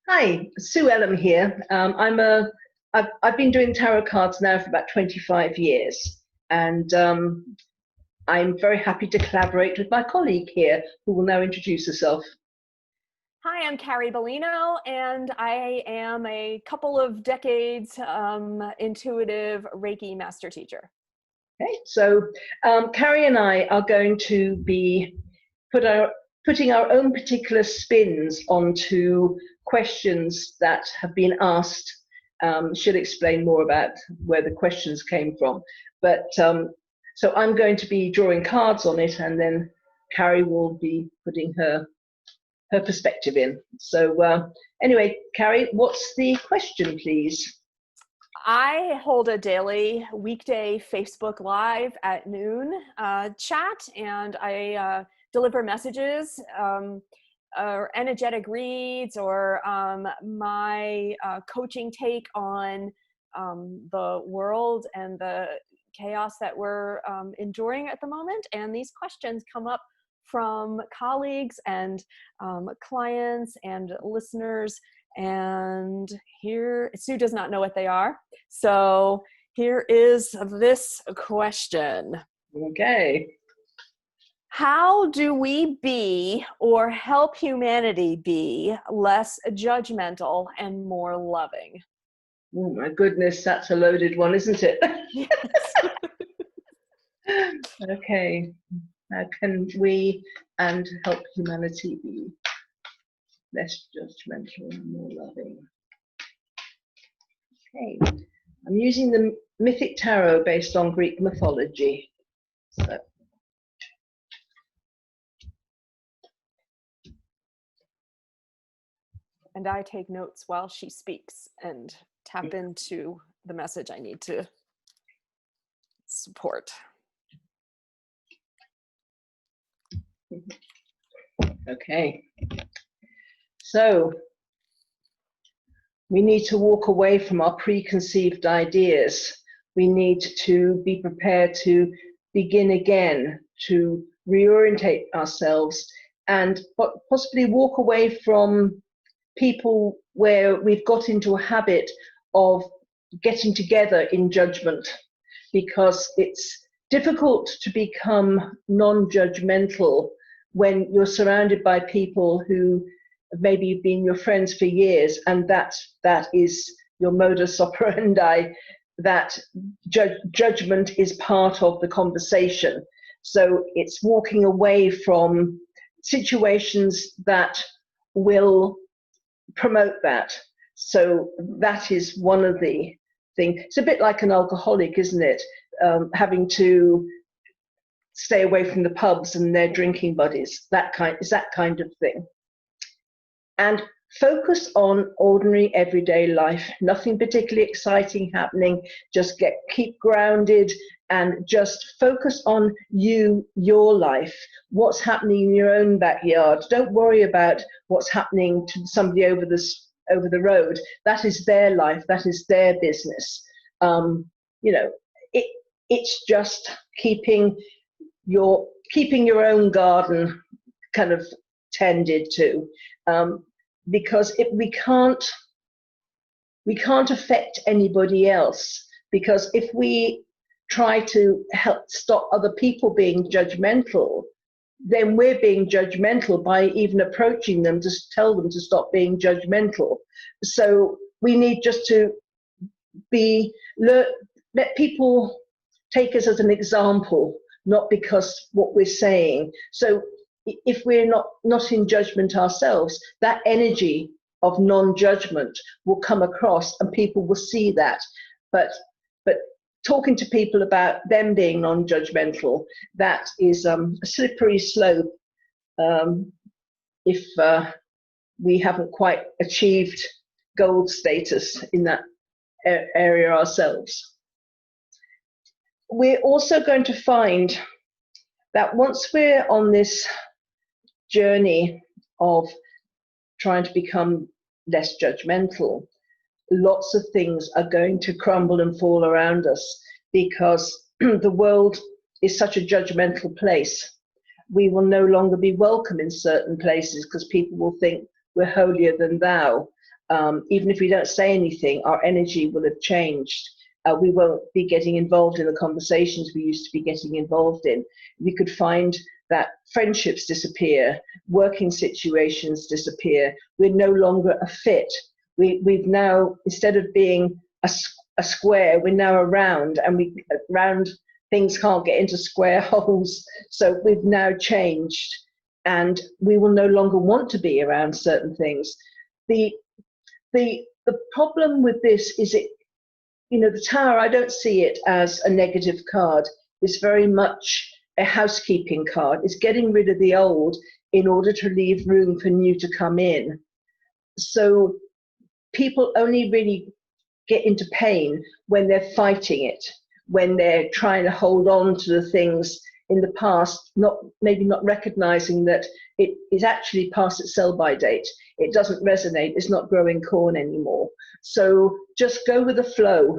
Hi, Sue Ellam here. I've been doing tarot cards now for about 25 years, and I'm very happy to collaborate with my colleague here, who will now introduce herself. Hi, I'm Carrie Beleno, and I am a couple of decades intuitive Reiki master teacher. Okay, so Carrie and I are going to be putting our own particular spins onto questions that have been asked. She'll explain more about where the questions came from. But so I'm going to be drawing cards on it, and then Carrie will be putting her perspective in. So anyway, Carrie, what's the question, please? I hold a daily weekday Facebook Live at noon chat, and I deliver messages or energetic reads or my coaching take on the world and the chaos that we're enduring at the moment. And these questions come up from colleagues and clients and listeners. And here, Sue does not know what they are. So here is this question. Okay. How do we be, or help humanity be, less judgmental and more loving? Oh my goodness, that's a loaded one, isn't it? Yes. Okay. How can we and help humanity be less judgmental and more loving? Okay. I'm using the Mythic Tarot based on Greek mythology. So. And I take notes while she speaks and tap into the message I need to support. Okay. So we need to walk away from our preconceived ideas. We need to be prepared to begin again, to reorientate ourselves, and possibly walk away from people where we've got into a habit of getting together in judgment, because it's difficult to become non-judgmental when you're surrounded by people who maybe have been your friends for years, and that is your modus operandi, that judgment is part of the conversation. So it's walking away from situations that will promote that. So that is one of the things. It's a bit like an alcoholic, isn't it? Having to stay away from the pubs and their drinking buddies. That kind of thing. And focus on ordinary everyday life. Nothing particularly exciting happening. Just keep grounded and just focus on your life. What's happening in your own backyard. Don't worry about what's happening to somebody over the road. That is their life. That is their business. It's just keeping your own garden kind of tended to, because we can't affect anybody else. Because if we try to help stop other people being judgmental, then we're being judgmental by even approaching them to tell them to stop being judgmental. So we need just to let people take us as an example, not because what we're saying. So if we're not in judgment ourselves, that energy of non-judgment will come across and people will see that. But talking to people about them being non-judgmental, that is a slippery slope if we haven't quite achieved gold status in that area ourselves. We're also going to find that once we're on this journey of trying to become less judgmental, lots of things are going to crumble and fall around us, because the world is such a judgmental place. We will no longer be welcome in certain places because people will think we're holier than thou. Even if we don't say anything, our energy will have changed. We won't be getting involved in the conversations we used to be getting involved in. We could find that friendships disappear, working situations disappear. We're no longer a fit. We've now, instead of being a square, we're now a round, and round things can't get into square holes. So we've now changed, and we will no longer want to be around certain things. The problem with this is the Tower, I don't see it as a negative card. It's very much a housekeeping card. It's getting rid of the old in order to leave room for new to come in. So people only really get into pain when they're fighting it, when they're trying to hold on to the things in the past, maybe not recognizing that it is actually past its sell-by date. It doesn't resonate. It's not growing corn anymore. So just go with the flow.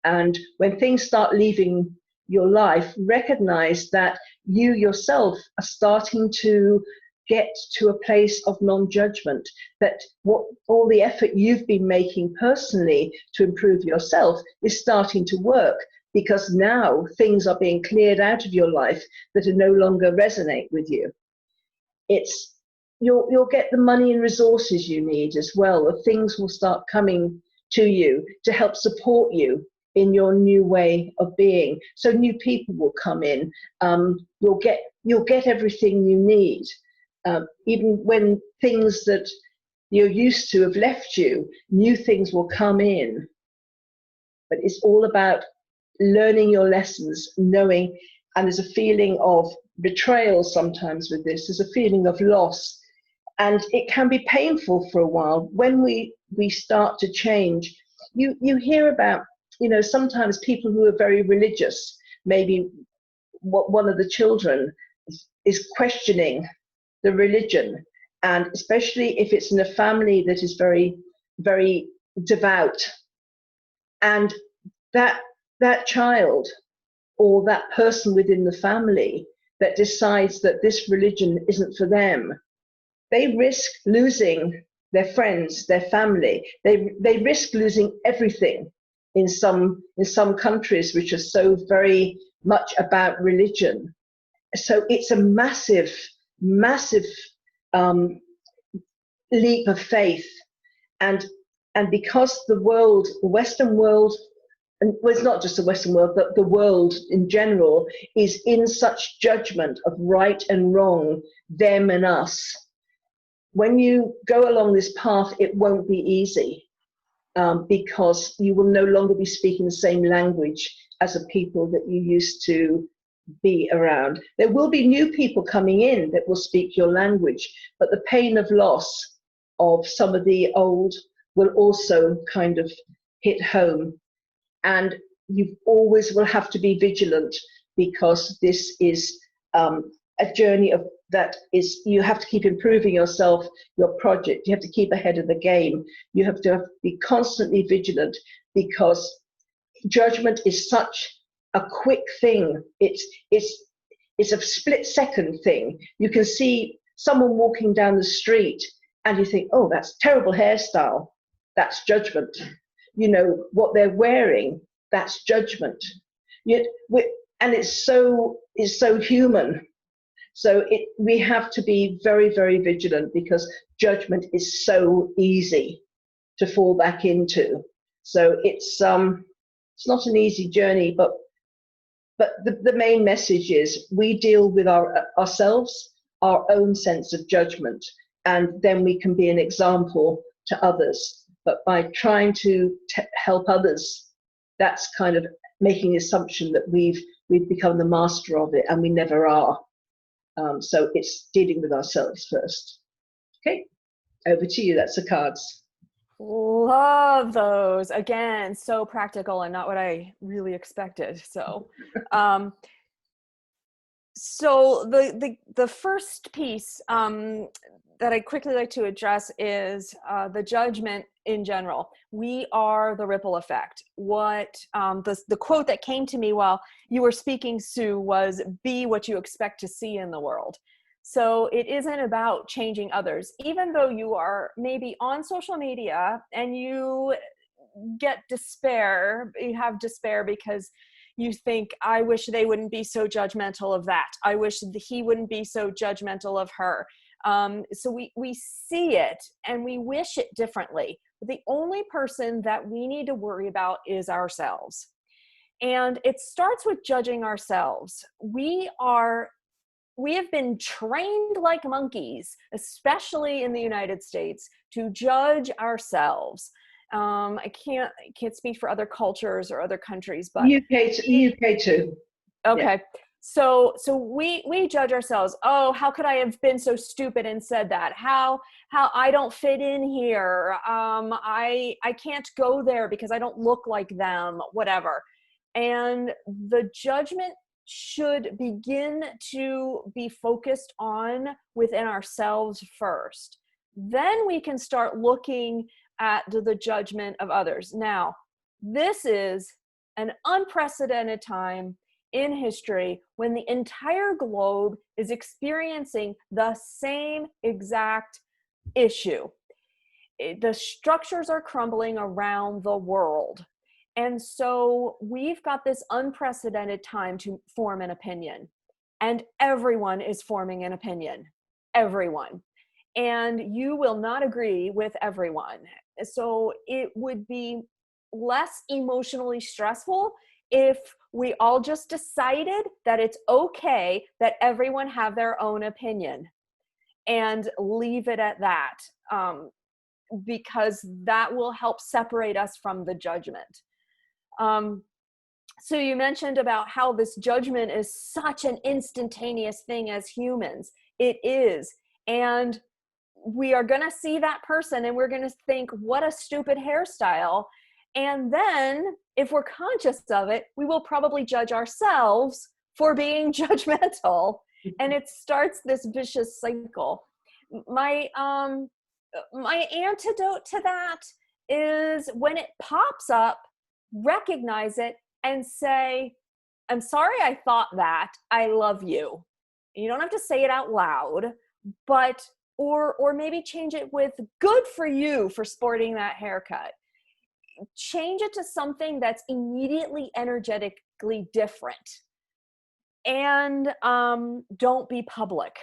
And when things start leaving your life, recognize that you yourself are starting to get to a place of non-judgment, that all the effort you've been making personally to improve yourself is starting to work, because now things are being cleared out of your life that are no longer resonate with you. You'll get the money and resources you need as well. The things will start coming to you to help support you in your new way of being. So new people will come in. You'll get everything you need. Even when things that you're used to have left you, new things will come in. But it's all about learning your lessons, knowing, and there's a feeling of betrayal sometimes with this. There's a feeling of loss, and it can be painful for a while. When we start to change, you hear about, sometimes people who are very religious, maybe one of the children is questioning the religion, and especially if it's in a family that is very, very devout, and that child or that person within the family that decides that this religion isn't for them, they risk losing their friends, their family. They risk losing everything in some countries which are so very much about religion. So it's a massive, massive leap of faith, and because the Western world, and well, it's not just the Western world, but the world in general is in such judgment of right and wrong, them and us. When you go along this path, it won't be easy, because you will no longer be speaking the same language as the people that you used to be around. There will be new people coming in that will speak your language, but the pain of loss of some of the old will also kind of hit home. And you always will have to be vigilant, because this is a journey you have to keep improving yourself, your project. You have to keep ahead of the game. You have to be constantly vigilant, because judgment is such a quick thing. It's a split second thing. You can see someone walking down the street and you think, oh, that's terrible hairstyle. That's judgment. What they're wearing, that's judgment. And it's so human. So we have to be very, very vigilant, because judgment is so easy to fall back into. So it's not an easy journey, but the main message is we deal with ourselves, our own sense of judgment, and then we can be an example to others. But by trying to help others, that's kind of making the assumption that we've become the master of it, and we never are. So it's dealing with ourselves first. Okay, over to you. That's the cards. Love those. Again, so practical and not what I really expected. So, so the first piece that I quickly like to address is the judgment in general. We are the ripple effect. What the quote that came to me while you were speaking, Sue, was "Be what you expect to see in the world." So it isn't about changing others, even though you are maybe on social media and you get despair, you have despair because you think, I wish they wouldn't be so judgmental of that. I wish he wouldn't be so judgmental of her. So we see it and we wish it differently. But the only person that we need to worry about is ourselves. And it starts with judging ourselves. We have been trained like monkeys, especially in the United States, to judge ourselves. I can't speak for other cultures or other countries, but UK too. okay. Yeah. So we judge ourselves. Oh, how could I have been so stupid and said that? How I don't fit in here. I can't go there because I don't look like them, whatever. And the judgment should begin to be focused on within ourselves first. Then we can start looking at the judgment of others. Now, this is an unprecedented time in history when the entire globe is experiencing the same exact issue. The structures are crumbling around the world. And so we've got this unprecedented time to form an opinion. And everyone is forming an opinion. Everyone. And you will not agree with everyone. So it would be less emotionally stressful if we all just decided that it's okay that everyone have their own opinion and leave it at that, because that will help separate us from the judgment. So you mentioned about how this judgment is such an instantaneous thing as humans. It is. And we are going to see that person and we're going to think, what a stupid hairstyle. And then if we're conscious of it, we will probably judge ourselves for being judgmental. And it starts this vicious cycle. My antidote to that is when it pops up, recognize it and say, I'm sorry I thought that. I love you. You don't have to say it out loud, but or maybe change it with good for you for sporting that haircut. Change it to something that's immediately energetically different. And don't be public.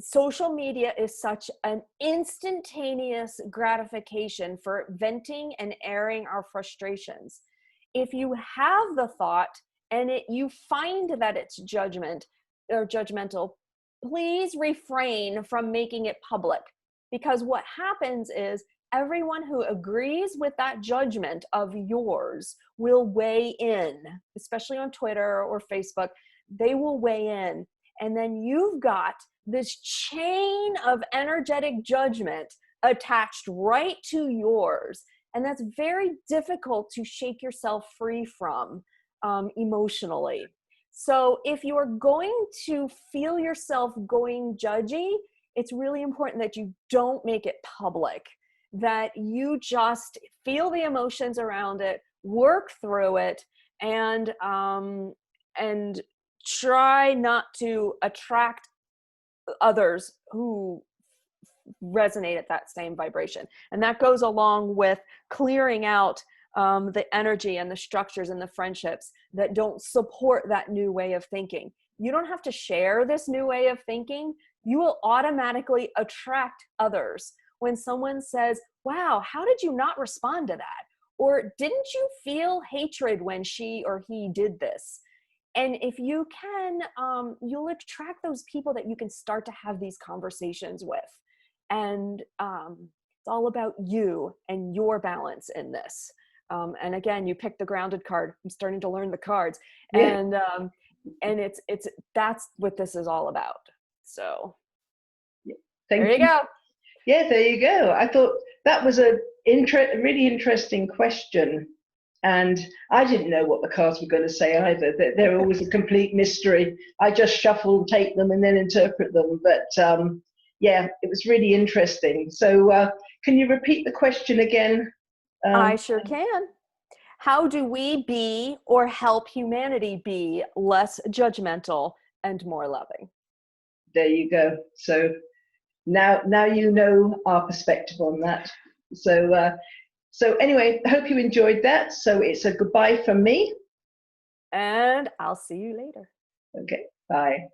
Social media is such an instantaneous gratification for venting and airing our frustrations. If you have the thought and you find that it's judgment or judgmental, please refrain from making it public, because what happens is everyone who agrees with that judgment of yours will weigh in, especially on Twitter or Facebook. They will weigh in. And then you've got this chain of energetic judgment attached right to yours. And that's very difficult to shake yourself free from emotionally. So if you're going to feel yourself going judgy, it's really important that you don't make it public, that you just feel the emotions around it, work through it, and try not to attract others who resonate at that same vibration. And that goes along with clearing out the energy and the structures and the friendships that don't support that new way of thinking. You don't have to share this new way of thinking. You will automatically attract others. When someone says, wow, how did you not respond to that? Or didn't you feel hatred when she or he did this? And if you can, you'll attract those people that you can start to have these conversations with. And it's all about you and your balance in this. And again, you picked the grounded card. I'm starting to learn the cards. Yeah. And it's that's what this is all about. So there you go. Yeah, there you go. I thought that was a really interesting question. And I didn't know what the cards were going to say either. They're always a complete mystery. I just shuffle, take them, and then interpret them. But yeah, it was really interesting. So can you repeat the question again? I sure can. How do we be or help humanity be less judgmental and more loving? There you go. So now you know our perspective on that. So anyway, I hope you enjoyed that. So it's a goodbye from me. And I'll see you later. Okay, bye.